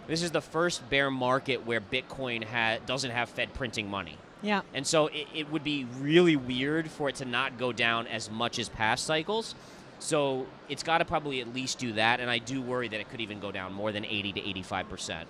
this is the first bear market where Bitcoin doesn't have Fed printing money. Yeah. And so it would be really weird for it to not go down as much as past cycles. So it's got to probably at least do that, and I do worry that it could even go down more than 80 to 85%.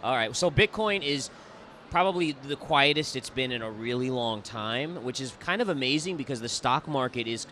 All right, so Bitcoin is probably the quietest it's been in a really long time, which is kind of amazing because the stock market is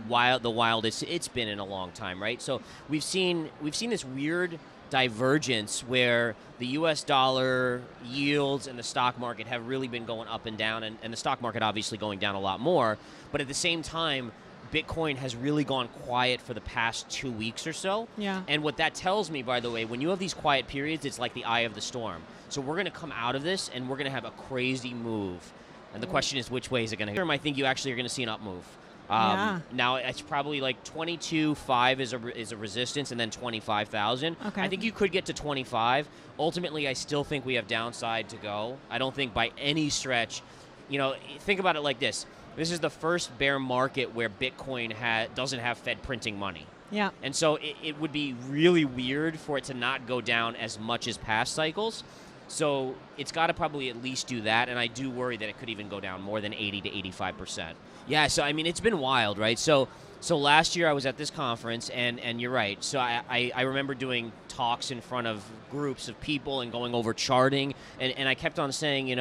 the wildest it's been in a long time, right? So we've seen this weird divergence where the U.S. dollar yields and the stock market have really been going up and down, and the stock market obviously going down a lot more. But at the same time, Bitcoin has really gone quiet for the past 2 weeks or so. Yeah. And what that tells me, by the way, when you have these quiet periods, it's like the eye of the storm. So we're going to come out of this, and we're going to have a crazy move. And the question is, which way is it going to go? I think you actually are going to see an up move. Now, it's probably like 22.5 is a resistance, and then 25,000. Okay. I think you could get to 25. Ultimately, I still think we have downside to go. I don't think by any stretch, think about it like this. This is the first bear market where Bitcoin doesn't have Fed printing money. Yeah. And so it would be really weird for it to not go down as much as past cycles. So it's got to probably at least do that, and I do worry that it could even go down more than 80 to 85%. Yeah, so I mean, it's been wild, right? So last year I was at this conference, and you're right. So I remember doing talks in front of groups of people and going over charting, and I kept on saying,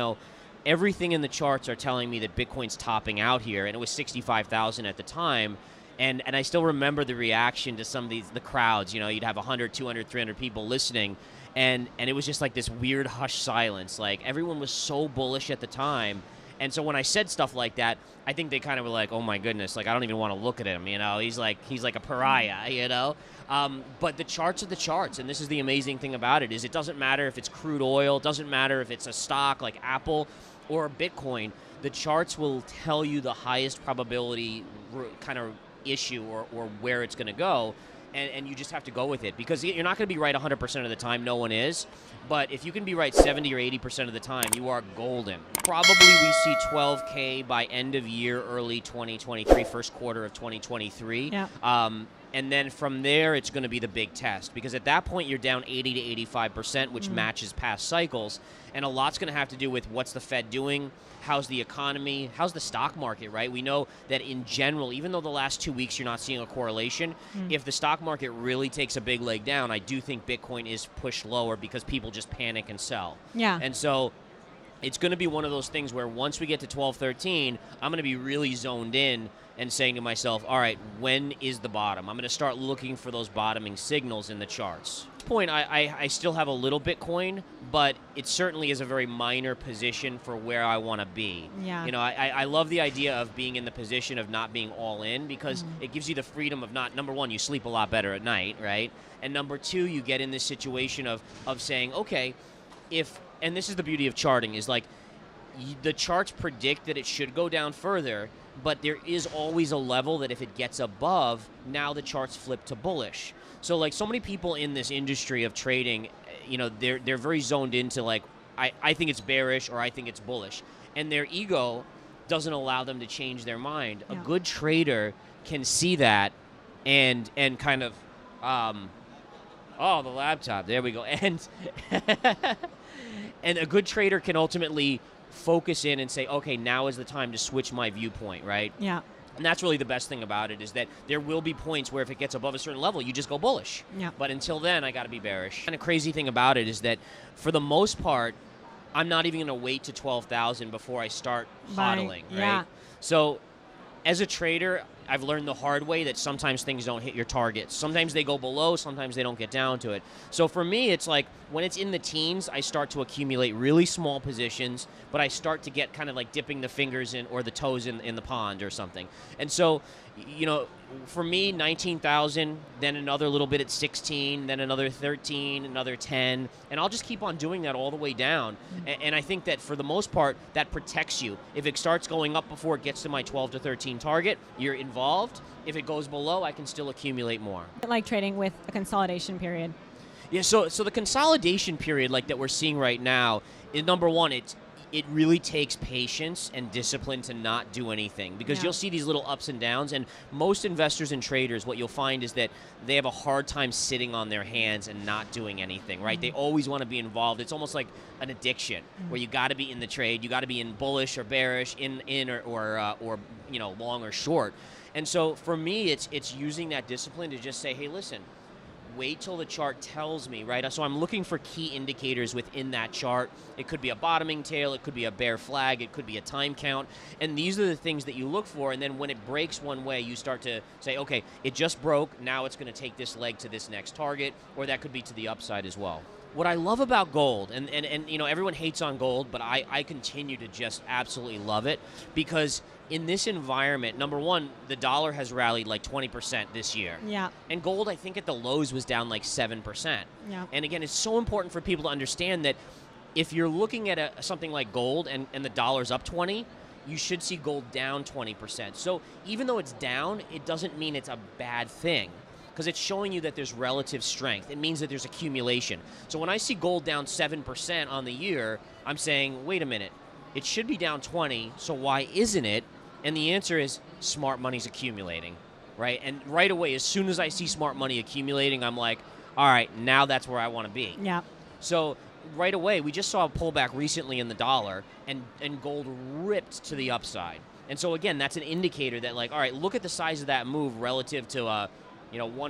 everything in the charts are telling me that Bitcoin's topping out here, and it was 65,000 at the time. And I still remember the reaction to some of the crowds. You'd have 100, 200, 300 people listening, and it was just like this weird hushed silence. Like, everyone was so bullish at the time. And so when I said stuff like that, I think they kind of were like, oh my goodness, like, I don't even want to look at him, he's like a pariah, But the charts are the charts, and this is the amazing thing about it, is it doesn't matter if it's crude oil, it doesn't matter if it's a stock like Apple or Bitcoin, the charts will tell you the highest probability kind of issue or where it's going to go, and you just have to go with it, because you're not going to be right 100% of the time. No one is. But if you can be right 70 or 80% of the time, you are golden. Probably we see 12K by end of year, early 2023, first quarter of 2023. Yeah. And then from there, it's going to be the big test, because at that point, you're down 80 to 85%, which matches past cycles. And a lot's going to have to do with what's the Fed doing, how's the economy, how's the stock market, right? We know that in general, even though the last 2 weeks you're not seeing a correlation, if the stock market really takes a big leg down, I do think Bitcoin is pushed lower because people just panic and sell. Yeah. And so it's going to be one of those things where once we get to 12, 13, I'm going to be really zoned in and saying to myself, all right, when is the bottom? I'm going to start looking for those bottoming signals in the charts. At this point, I still have a little Bitcoin, but it certainly is a very minor position for where I want to be. Yeah. I love the idea of being in the position of not being all in, because it gives you the freedom of not, number one, you sleep a lot better at night, right? And number two, you get in this situation of saying, okay, and this is the beauty of charting, is like, the charts predict that it should go down further, but there is always a level that if it gets above, now the charts flip to bullish. So like, so many people in this industry of trading, they're very zoned into like, I think it's bearish or I think it's bullish. And their ego doesn't allow them to change their mind. Yeah. A good trader can see that and kind of, the laptop, there we go. And a good trader can ultimately focus in and say, okay, now is the time to switch my viewpoint, right? Yeah. And that's really the best thing about it, is that there will be points where if it gets above a certain level, you just go bullish. Yeah. But until then, I got to be bearish. And the crazy thing about it is that for the most part, I'm not even going to wait to 12,000 before I start hodling, right? Yeah. So as a trader, I've learned the hard way that sometimes things don't hit your targets. Sometimes they go below, sometimes they don't get down to it. So for me, it's like when it's in the teens, I start to accumulate really small positions, but I start to get kind of like dipping the fingers in or the toes in the pond or something. And so, for me, 19,000, then another little bit at 16, then another 13, another 10, and I'll just keep on doing that all the way down. And I think that for the most part, that protects you. If it starts going up before it gets to my 12 to 13 target, you're involved. If it goes below, I can still accumulate more. Like trading with a consolidation period. Yeah, so the consolidation period like that we're seeing right now is, number one, it really takes patience and discipline to not do anything, because Yeah. you'll see these little ups and downs, and most investors and traders, what you'll find is that they have a hard time sitting on their hands and not doing anything, right? They always want to be involved. It's almost like an addiction where you got to be in the trade, you got to be in bullish or bearish, in or long or short. And so for me, it's using that discipline to just say, hey, listen, wait till the chart tells me, right? So I'm looking for key indicators within that chart. It could be a bottoming tail, it could be a bear flag, it could be a time count, and these are the things that you look for. And then when it breaks one way, you start to say, okay, it just broke, now it's going to take this leg to this next target, or that could be to the upside as well. What I love about gold, and everyone hates on gold, but I continue to just absolutely love it, because in this environment, number one, the dollar has rallied like 20% this year. Yeah. And gold, I think at the lows was down like 7%. Yeah. And again, it's so important for people to understand that if you're looking at something like gold and the dollar's up 20, you should see gold down 20%. So even though it's down, it doesn't mean it's a bad thing, because it's showing you that there's relative strength. It means that there's accumulation. So when I see gold down 7% on the year, I'm saying, wait a minute, it should be down 20, so why isn't it? And the answer is smart money's accumulating, right? And right away, as soon as I see smart money accumulating, I'm like, all right, now that's where I want to be. Yeah. So right away, we just saw a pullback recently in the dollar, and gold ripped to the upside. And so again, that's an indicator that, like, all right, look at the size of that move relative to 1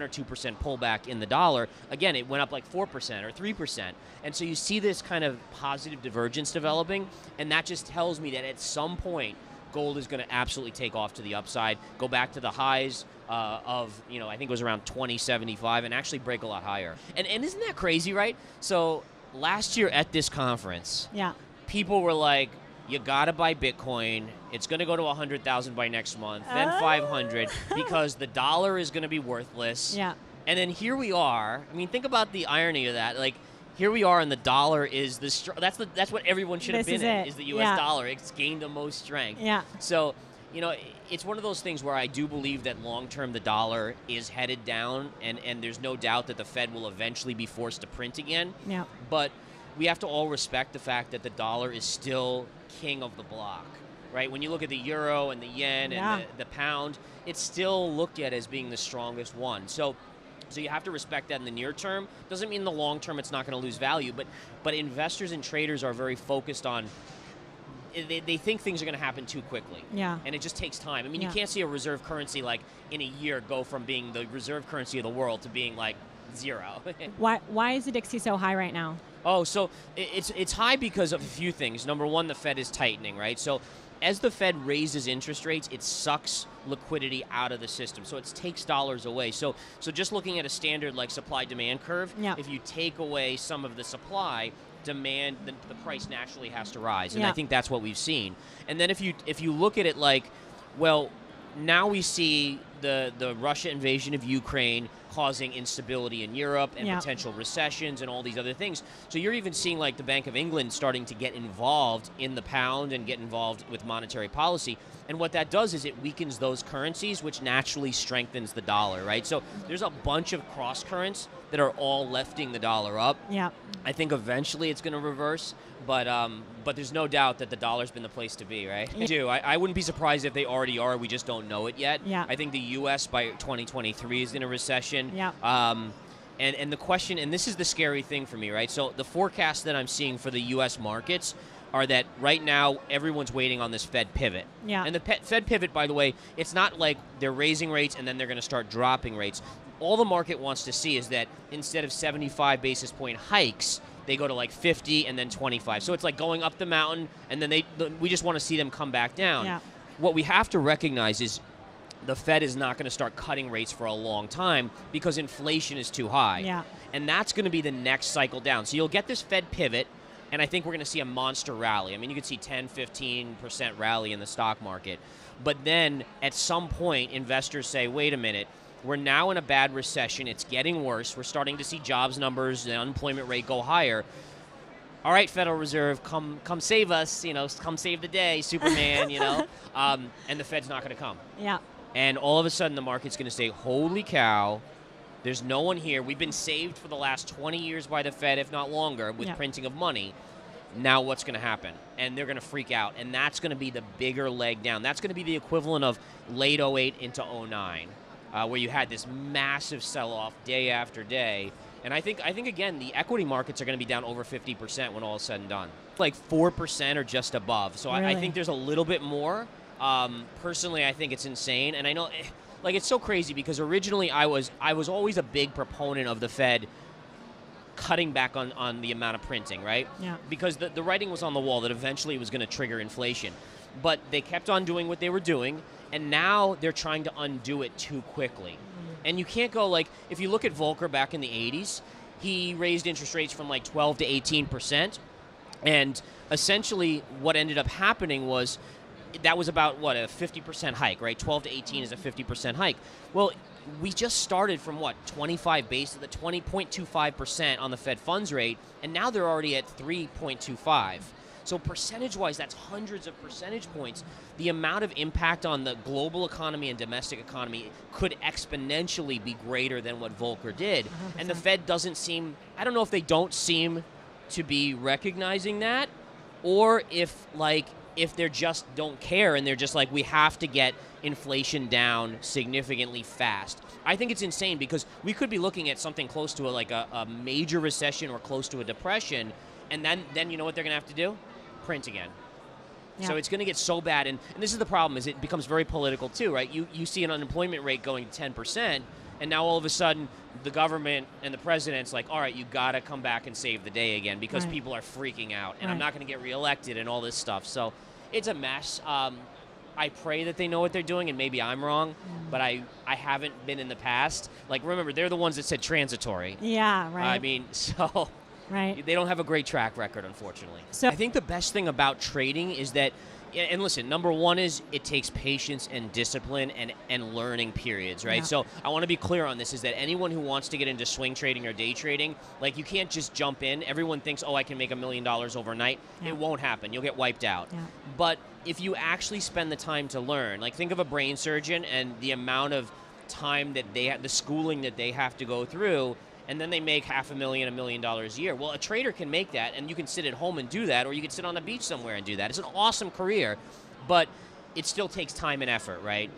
or 2% pullback in the dollar. Again, it went up like 4% or 3%. And so you see this kind of positive divergence developing, and that just tells me that at some point, gold is going to absolutely take off to the upside, go back to the highs of, I think it was around 2075, and actually break a lot higher. And isn't that crazy, right? So last year at this conference, Yeah. people were like, you got to buy Bitcoin. It's going to go to 100,000 by next month, then 500, because the dollar is going to be worthless. Yeah. And then here we are. I mean, think about the irony of that. Like, here we are, and the dollar is that's what everyone should have This been is in, it. is the U.S. Yeah. dollar. It's gained the most strength. Yeah. So, it's one of those things where I do believe that long-term the dollar is headed down, and there's no doubt that the Fed will eventually be forced to print again. Yeah. But we have to all respect the fact that the dollar is still king of the block, right? When you look at the euro and the yen Yeah. and the pound, it's still looked at as being the strongest one. So you have to respect that in the near term. Doesn't mean in the long term it's not going to lose value, but investors and traders are very focused on, they think things are going to happen too quickly. Yeah. And it just takes time. I mean, Yeah. you can't see a reserve currency like in a year go from being the reserve currency of the world to being like zero. Why is the Dixie so high right now? Oh, so it's high because of a few things. Number one, the Fed is tightening, right? So as the Fed raises interest rates, it sucks liquidity out of the system. So it takes dollars away. So just looking at a standard like supply-demand curve, Yeah. if you take away some of the supply, demand, the price naturally has to rise. And Yeah. I think that's what we've seen. And then if you look at it like, well, now we see the Russia invasion of Ukraine causing instability in Europe and Yeah. potential recessions and all these other things. So you're even seeing like the Bank of England starting to get involved in the pound and get involved with monetary policy. And what that does is it weakens those currencies, which naturally strengthens the dollar, right? So there's a bunch of cross currents that are all lifting the dollar up. Yeah. I think eventually it's going to reverse, but there's no doubt that the dollar's been the place to be, right? Yeah. I wouldn't be surprised if they already are. We just don't know it yet. Yeah. I think the U.S. by 2023 is in a recession. Yeah. And the question, and this is the scary thing for me, right? So the forecast that I'm seeing for the U.S. markets are that right now everyone's waiting on this Fed pivot. Yeah. And the Fed pivot, by the way, it's not like they're raising rates and then they're going to start dropping rates. All the market wants to see is that instead of 75 basis point hikes, they go to like 50 and then 25. So it's like going up the mountain, and then we just want to see them come back down. Yeah. What we have to recognize is the Fed is not going to start cutting rates for a long time because inflation is too high. Yeah. And that's going to be the next cycle down. So you'll get this Fed pivot, and I think we're going to see a monster rally. I mean, you could see 10, 15% rally in the stock market. But then at some point, investors say, wait a minute, we're now in a bad recession. It's getting worse. We're starting to see jobs numbers, the unemployment rate go higher. All right, Federal Reserve, come save us, come save the day, Superman, and the Fed's not going to come. Yeah. And all of a sudden, the market's going to say, holy cow, there's no one here. We've been saved for the last 20 years by the Fed, if not longer, with Yeah. printing of money. now what's going to happen? And they're going to freak out. And that's going to be the bigger leg down. That's going to be the equivalent of late '08 into '09, where you had this massive sell-off day after day. And I think again, the equity markets are going to be down over 50% when all is said and done. Like 4% or just above. So Really? I think there's a little bit more. Personally, I think it's insane. And I know, like, it's so crazy because originally I was always a big proponent of the Fed cutting back on the amount of printing, right? Yeah. Because the writing was on the wall that eventually it was going to trigger inflation. But they kept on doing what they were doing, and now they're trying to undo it too quickly. And you can't go, like, if you look at Volcker back in the 80s, he raised interest rates from like 12 to 18%. And essentially what ended up happening was that was about, what, a 50% hike, right? 12 to 18 is a 50% hike. Well, we just started from, what, 25 base, the 20.25% on the Fed funds rate, and now they're already at 3.25. So percentage-wise, that's hundreds of percentage points. The amount of impact on the global economy and domestic economy could exponentially be greater than what Volcker did. 100%. And the Fed doesn't seem, I don't know if they don't seem to be recognizing that, or if they just don't care and they're just like, we have to get inflation down significantly fast. I think it's insane because we could be looking at something close to a major recession or close to a depression, and then you know what they're going to have to do? Print again. Yeah. So it's going to get so bad, and this is the problem, is it becomes very political too, right? You see an unemployment rate going to 10%, and now all of a sudden the government and the president's like, all right, you got to come back and save the day again because Right. people are freaking out, and I'm Right. not going to get reelected and all this stuff. So it's a mess. I pray that they know what they're doing, and maybe I'm wrong, but I haven't been in the past. Like, remember, they're the ones that said transitory. Yeah, right. I mean, so right. they don't have a great track record, unfortunately. So- I think the best thing about trading is that, and listen, number one is it takes patience and discipline and learning periods, right? Yeah. So I want to be clear on this, is that anyone who wants to get into swing trading or day trading, like, you can't just jump in. Everyone thinks, oh, I can make $1 million overnight. Yeah. It won't happen. You'll get wiped out. Yeah. But if you actually spend the time to learn, like, think of a brain surgeon and the amount of time that they have, the schooling that they have to go through, and then they make $500,000, $1 million a year. Well, a trader can make that, and you can sit at home and do that, or you can sit on the beach somewhere and do that. It's an awesome career, but it still takes time and effort, right?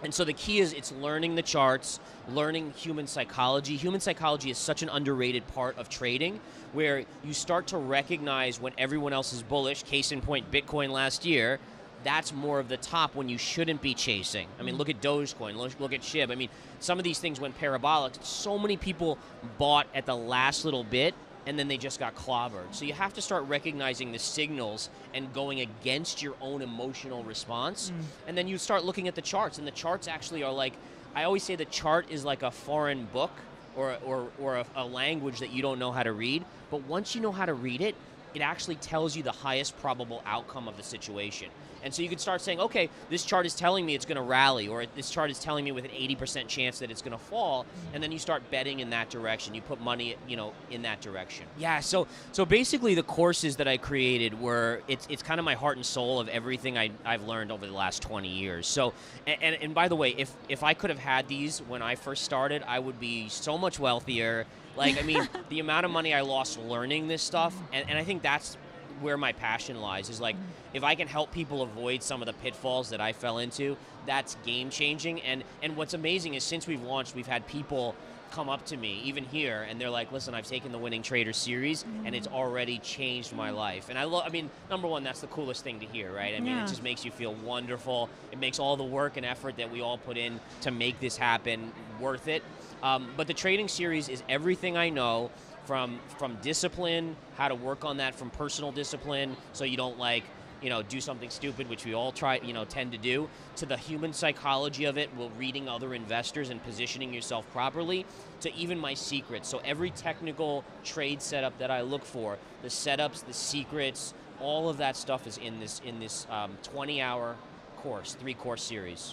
And so the key is it's learning the charts, learning human psychology. Human psychology is such an underrated part of trading, where you start to recognize when everyone else is bullish. Case in point, Bitcoin last year. That's more of the top when you shouldn't be chasing. I mean, look at Dogecoin, look at SHIB. I mean, some of these things went parabolic. So many people bought at the last little bit, and then they just got clobbered. So you have to start recognizing the signals and going against your own emotional response. And then you start looking at the charts, and the charts actually are like, I always say the chart is like a foreign book or a language that you don't know how to read. But once you know how to read it, it actually tells you the highest probable outcome of the situation. And so you can start saying, okay, this chart is telling me it's going to rally, or this chart is telling me with an 80% chance that it's going to fall, and then you start betting in that direction. You put money, in that direction. Yeah, so basically the courses that I created were, it's kind of my heart and soul of everything I've learned over the last 20 years. So, and by the way, if I could have had these when I first started, I would be so much wealthier. Like, I mean, the amount of money I lost learning this stuff, and I think that's where my passion lies, is like, if I can help people avoid some of the pitfalls that I fell into, that's game changing. And what's amazing is since we've launched, we've had people come up to me, even here, and they're like, listen, I've taken the Winning Trader series, and it's already changed my life. And I mean, number one, that's the coolest thing to hear, right? I mean, Yeah. it just makes you feel wonderful. It makes all the work and effort that we all put in to make this happen worth it. But the trading series is everything I know from discipline, how to work on that, from personal discipline, so you don't do something stupid, which we all tend to do, to the human psychology of it, reading other investors and positioning yourself properly, to even my secrets. So every technical trade setup that I look for, the setups, the secrets, all of that stuff is in this 20-hour course, 3-course series.